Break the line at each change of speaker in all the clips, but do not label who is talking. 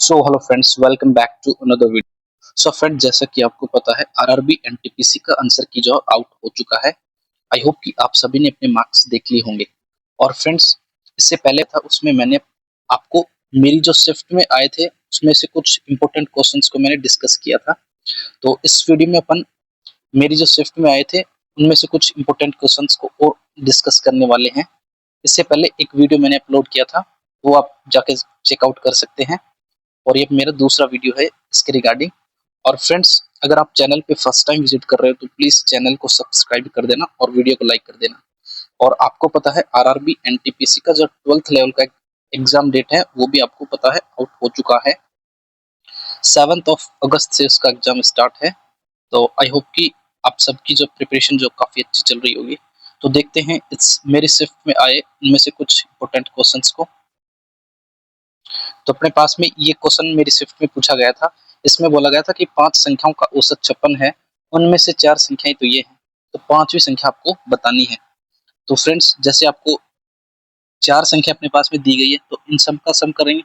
So hello friends, welcome back to another video. So friend, जैसा कि आपको पता है आरआरबी एनटीपीसी का आंसर की जो आउट हो चुका है। आई होप कि आप सभी ने अपने मार्क्स देख लिए होंगे। और फ्रेंड्स, इससे पहले था उसमें मैंने आपको मेरी जो शिफ्ट में आए थे उसमें से कुछ इंपॉर्टेंट क्वेश्चंस को मैंने डिस्कस किया था। तो इस वीडियो में अपन मेरी जो शिफ्ट में आए थे उनमें से कुछ इंपॉर्टेंट क्वेश्चंस को और डिस्कस करने वाले हैं। इससे पहले एक वीडियो मैंने अपलोड किया था, वो आप जाके चेकआउट कर सकते हैं। और ये मेरा दूसरा वीडियो है इसके रिगार्डिंग। और फ्रेंड्स, अगर आप चैनल पे फर्स्ट टाइम विजिट कर रहे हो तो प्लीज चैनल को सब्सक्राइब कर देना और वीडियो को लाइक कर देना। और आपको पता है आरआरबी एनटीपीसी का जो 12th लेवल का एग्जाम डेट है वो भी आपको पता है आउट हो चुका है। 7 अगस्त से उसका एग्जाम स्टार्ट है। तो आई होप कि आप सबकी जो प्रिपरेशन जो काफी अच्छी चल रही होगी। तो देखते हैं इस मेरी शिफ्ट में आए उनमें से कुछ इंपॉर्टेंट क्वेश्चंस को। तो अपने पास में ये क्वेश्चन मेरी शिफ्ट में पूछा गया था। इसमें बोला गया था कि 5 संख्याओं का औसत 56 है, उनमें से 4 संख्याएं तो ये हैं, तो 5वीं संख्या आपको बतानी है। तो फ्रेंड्स, जैसे आपको 4 संख्या अपने पास में दी गई है तो इन सब का सम करेंगे।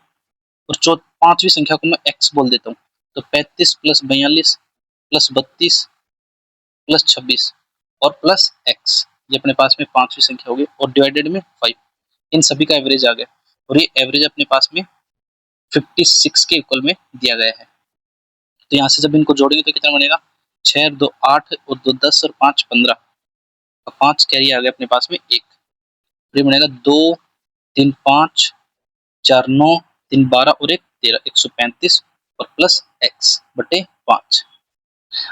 और 5वीं संख्या को मैं एक्स बोल देता हूँ। तो 35 प्लस 42 प्लस 32 प्लस 26 और प्लस एक्स, ये अपने पास में 5वीं संख्या होगी और डिवाइडेड में 5। इन सभी का एवरेज आ गया और ये एवरेज अपने पास में 56 के इक्वल में दिया गया है। तो यहाँ से जब इनको जोड़ेंगे तो कितना बनेगा? 6 2 8 और 2 10 और 5 15। 5 कैरी आ गया अपने पास में एक। ये बनेगा 2 3 5 4 9 3 12 और एक 13, 135 और प्लस एक्स बटे 5।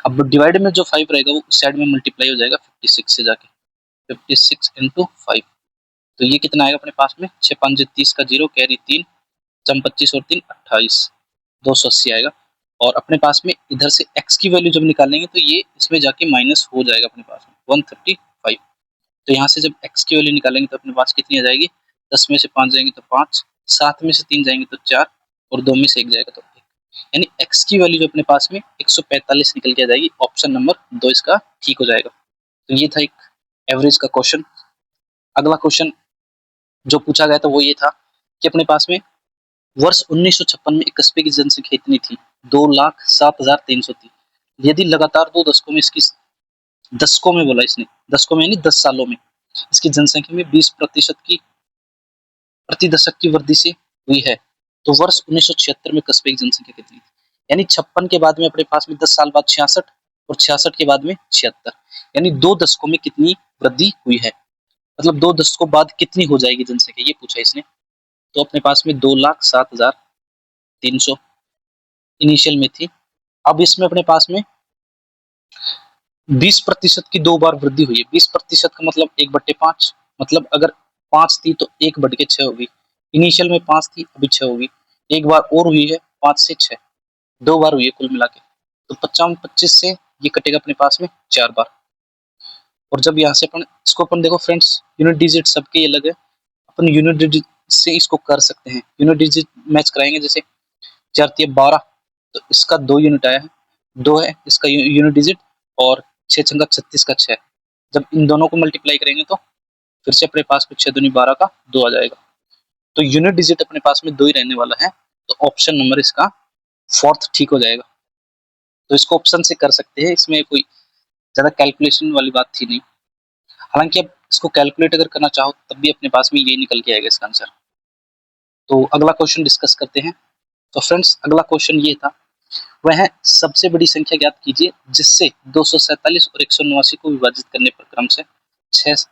अब डिवाइड में जो 5 रहेगा वो उस साइड में मल्टीप्लाई हो जाएगा 56 से जाके। 56 इंटू 5, तो ये कितना आएगा अपने पास में? 6 5 30 का 0 कैरी 3 चम 25 और 3 28, 280 आएगा। और अपने पास में इधर से x की वैल्यू जब निकालेंगे तो ये इसमें जाके माइनस हो जाएगा अपने पास में 135। तो यहाँ से जब x की वैल्यू निकालेंगे तो अपने पास कितनी आ जाएगी? 10 में से 5 जाएंगे तो 5, 7 में से 3 जाएंगे तो 4 और 2 में से 1 जाएगा तो 1। यानी x की वैल्यू जो अपने पास में 145 निकल के आ जाएगी। ऑप्शन नंबर 2 इसका ठीक हो जाएगा। तो ये था एक एवरेज का क्वेश्चन। अगला क्वेश्चन जो पूछा गया था वो ये था कि अपने पास में वर्ष 1956 में कस्बे की जनसंख्या इतनी थी, 2,07,300 थी। यदि लगातार 2 दशकों में इसकी, दशकों में बोला इसने, दशकों में यानी 10 सालों में इसकी जनसंख्या में 20% की प्रति दशक की वृद्धि से हुई है, तो वर्ष 1976 में कस्बे की जनसंख्या कितनी थी? यानी 56 के बाद में अपने पास में 10 साल बाद 66 और 66 के बाद में 76, यानी 2 दशकों में कितनी वृद्धि हुई है, मतलब 2 दशकों बाद कितनी हो जाएगी जनसंख्या, ये पूछा इसने। तो अपने पास में 2,07,300 इनिशियल में थी। अब इसमें अपने पास में 20% की 2 बार वृद्धि हुई है। 20% का मतलब 1/5, मतलब अगर 5 थी तो 1/6 होगी। इनिशियल में 5 थी, अभी 6 होगी। एक बार और हुई है 5 से 6, 2 बार हुई है कुल मिला के। तो 55 25 से ये कटेगा अपने पास में 4 बार। और जब यहाँ से अपन इसको अपन देखो फ्रेंड्स, यूनिट डिजिट सबके अलग है, अपन यूनिट डिजिट से इसको कर सकते हैं। यूनिट डिजिट मैच कराएंगे, जैसे 4 12, तो इसका 2 यूनिट आया है, 2 है इसका यूनिट डिजिट, और 6 छंगा 36 का 6। जब इन दोनों को मल्टीप्लाई करेंगे तो फिर से अपने पास में 6 दूनी 12 का 2 आ जाएगा। तो यूनिट डिजिट अपने पास में 2 ही रहने वाला है, तो ऑप्शन नंबर इसका 4th ठीक हो जाएगा। तो इसको ऑप्शन से कर सकते हैं, इसमें कोई ज्यादा कैलकुलेशन वाली बात थी नहीं। हालांकि अब इसको कैलकुलेट अगर करना चाहो तब भी अपने पास में ये निकल के आएगा इसका आंसर। तो अगला क्वेश्चन डिस्कस करते हैं। तो फ्रेंड्स, अगला क्वेश्चन ये था, वह सबसे बड़ी संख्या ज्ञात कीजिए जिससे 247 और 189 को विभाजित करने पर क्रम से 6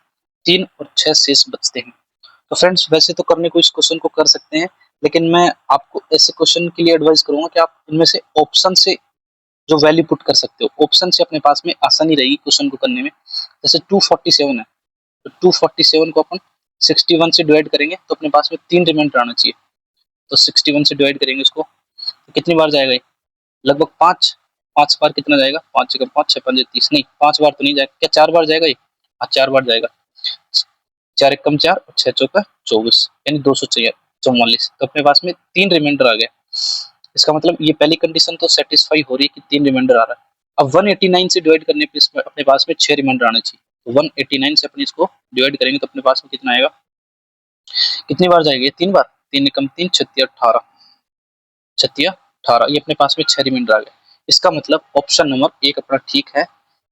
3 और 6 शेष बचते हैं। तो फ्रेंड्स, वैसे तो करने को इस क्वेश्चन को कर सकते हैं, लेकिन मैं आपको ऐसे क्वेश्चन के लिए एडवाइस करूंगा कि आप इनमें से ऑप्शन से जो वैल्यू पुट कर सकते हो, ऑप्शन से अपने पास में आसानी रहेगी क्वेश्चन को करने में। जैसे 247 है, तो 247 को अपन 61 से डिवाइड करेंगे तो अपने पास में 3 रिमाइंडर आना चाहिए। तो 61 से डिवाइड करेंगे इसको तो कितनी बार जाएगा ये? लगभग 5 बार। कितना जाएगा? 5 जगह 5 6 5 30, नहीं 5 बार तो नहीं जाएगा। क्या 4 बार जाएगा ये? हाँ, 4 बार जाएगा। 4 एक कम 4 और 6 चौका 24, यानी 244। तो अपने पास में 3 रिमाइंडर आ गया। इसका मतलब ये पहली कंडीशन तो सेटिस्फाई हो रही है कि 3 रिमाइंडर आ रहा है। अब 189 से डिवाइड करने पे इसमें अपने पास में 6 रिमाइंडर आने चाहिए। तो 189 से अपने इसको डिवाइड करेंगे तो अपने पास में कितना आएगा? कितनी बार जाएगी? 3 बार। 3 कम 3 36 18, छतिया 18, ये अपने पास में 6 रिमाइंडर आ गए। इसका मतलब ऑप्शन नंबर 1 अपना ठीक है।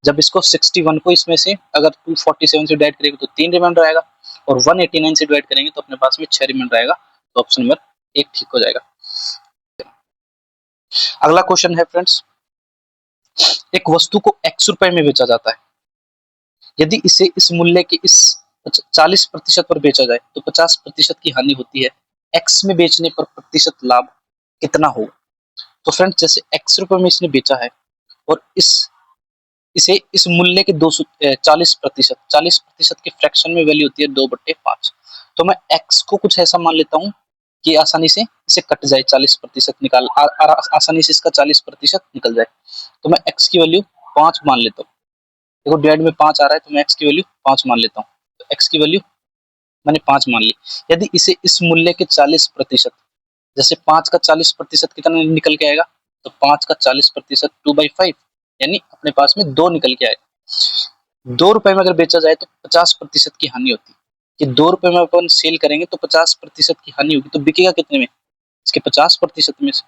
जब इसको 61 को इसमें से अगर 247 से डिवाइड करेंगे तो 3 रिमाइंडर आएगा, और 189 से डिवाइड करेंगे तो अपने पास में 6 रिमाइंडर आएगा। तो ऑप्शन नंबर 1 ठीक हो जाएगा। अगला क्वेश्चन है फ्रेंड्स, एक वस्तु को x रुपए में बेचा जाता है। यदि इसे इस मूल्य के इस 40% पर बेचा जाए तो 50% की हानि होती है। x में बेचने पर प्रतिशत लाभ कितना होगा? तो फ्रेंड्स जैसे x रुपए में इसने बेचा है और इसे इस मूल्य के 40% के फ्रैक्शन में वैल्यू होती है 2/5। तो मैं x को कुछ ऐसा मान लेता हूँ कि आसानी से इसे कट जाए, 40% निकाल आसानी से इसका 40% निकल जाए। तो मैं x की वैल्यू 5 मान लेता हूँ। देखो डिवाइड में 5 आ रहा है तो मैं x की वैल्यू 5 मान लेता हूँ। तो x की वैल्यू मैंने 5 मान ली। यदि इसे इस मूल्य के 40%, जैसे 5 का 40% कितना निकल के आएगा, तो 5 का 40% 2/5, यानी अपने पास में 2 निकल के आएगा। 2 रुपए में अगर बेचा जाए तो 50% की हानि होती है कि 2 रुपए में अपन सेल करेंगे तो 50% की हानि होगी। तो बिकेगा कितने में? इसके 50% में से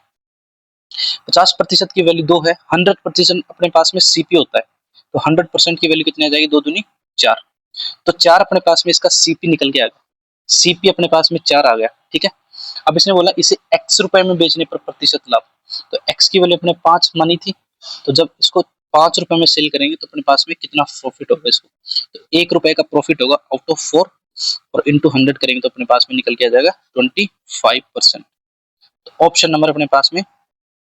50% की वैल्यू 2 है। 100% अपने पास में सीपी होता है, तो 100% की वैल्यू कितनी आ जाएगी? 2 दूनी 4। तो 4 अपने पास में इसका सीपी निकल के आ गया। सीपी अपने पास में 4 आ गया, ठीक है। अब इसने बोला इसे x रुपए में बेचने पर प्रतिशत लाभ, तो x की वैल्यू अपने 5 मानी थी, तो जब इसको 5 रुपए में सेल करेंगे तो अपने पास में कितना प्रॉफिट होगा इसको? तो 1 रुपए का प्रॉफिट होगा आउट ऑफ 4, और इंटू 100 करेंगे तो अपने पास में निकल के आ जाएगा 25%। तो ऑप्शन नंबर अपने पास में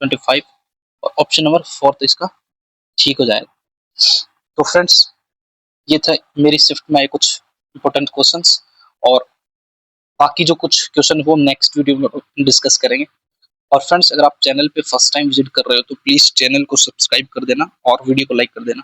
25 और ऑप्शन नंबर 4 तो इसका ठीक हो जाएगा। तो फ्रेंड्स ये था मेरी शिफ्ट में आए कुछ इंपॉर्टेंट क्वेश्चंस, और बाकी जो कुछ क्वेश्चन वो नेक्स्ट वीडियो में डिस्कस करेंगे। और फ्रेंड्स अगर आप चैनल पे फर्स्ट टाइम विजिट कर रहे हो तो प्लीज चैनल को सब्सक्राइब कर देना और वीडियो को लाइक कर देना।